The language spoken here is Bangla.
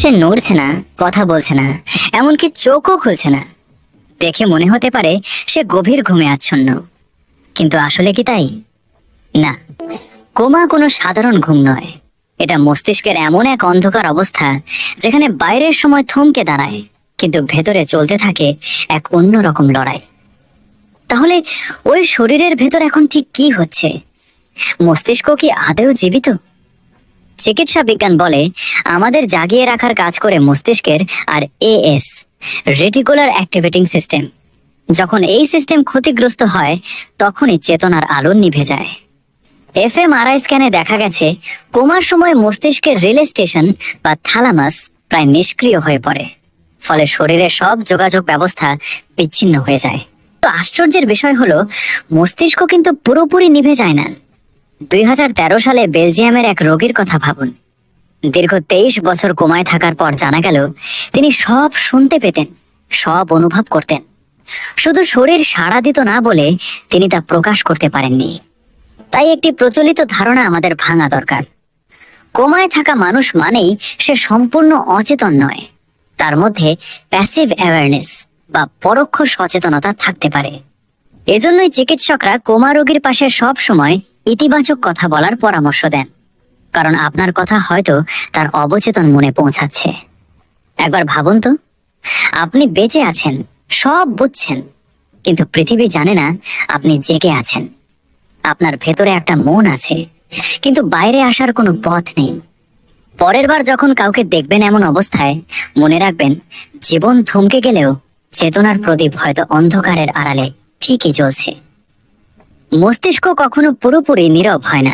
সে নড়ছে না, কথা বলছে না, এমনকি চোখও খুলছে না। দেখে মনে হতে পারে সে গভীর ঘুমে আচ্ছন্ন, কিন্তু আসলে কি তাই? না, কোমা কোনো সাধারণ ঘুম নয়। এটা মস্তিষ্কের এমন এক অন্ধকার অবস্থা যেখানে বাইরের সময় থমকে দাঁড়ায়, কিন্তু ভেতরে চলতে থাকে এক অন্যরকম লড়াই। তাহলে ওই শরীরের ভেতর এখন ঠিক কি হচ্ছে? মস্তিষ্ক কি আদৌ জীবিত? চিকিৎসা বিজ্ঞান বলে আমাদের জাগিয়ে রাখার কাজ করে মস্তিষ্কের আর এএস, রেটিকুলার অ্যাক্টিভেটিং সিস্টেম। যখন এই সিস্টেম ক্ষতিগ্রস্ত হয় তখনই চেতনার আলো নিভে যায়। এফএমআরআই স্ক্যানে দেখা গেছে কোমার সময় মস্তিষ্কের রিলে স্টেশন বা থ্যালামাস প্রায় নিষ্ক্রিয় হয়ে পড়ে, ফলে শরীরের সব যোগাযোগ ব্যবস্থা বিচ্ছিন্ন হয়ে যায়। তো আশ্চর্যের বিষয় হলো মস্তিষ্ক কিন্তু পুরোপুরি নিভে যায় না। 2013 সালে বেলজিয়ামের এক রোগীর কথা ভাবুন। দীর্ঘ 23 বছর কোমায় থাকার পর জানা গেল তিনি সব শুনতে পেতেন, সব অনুভব করতেন, শুধু শরীর সাড়া দিত না বলে তিনি তা প্রকাশ করতে পারেননি। তাই একটি প্রচলিত ধারণা আমাদের ভাঙা দরকার। কোমায় থাকা মানুষ মানেই সে সম্পূর্ণ অচেতন নয়, তার মধ্যে প্যাসিভ অ্যাওয়ারনেস বা পরোক্ষ সচেতনতা থাকতে পারে। এজন্যই চিকিৎসকরা কোমা রোগীর পাশে সব সময় ইতিবাচক কথা বলার পরামর্শ দেন, কারণ আপনার কথা হয়তো তার অবচেতন মনে পৌঁছাচ্ছে। একবার ভাবুন তো, আপনি বেঁচে আছেন, সব বুঝছেন, কিন্তু পৃথিবী জানে না আপনি জেগে আছেন। আপনার ভেতরে একটা মন আছে, কিন্তু বাইরে আসার কোনো পথ নেই। পরের বার যখন কাউকে দেখবেন এমন অবস্থায়, মনে রাখবেন জীবন থমকে গেলেও চেতনার প্রদীপ হয়তো অন্ধকারের আড়ালে ঠিকই জ্বলছে। মস্তিষ্ক কখনো পুরোপুরি নীরব হয় না।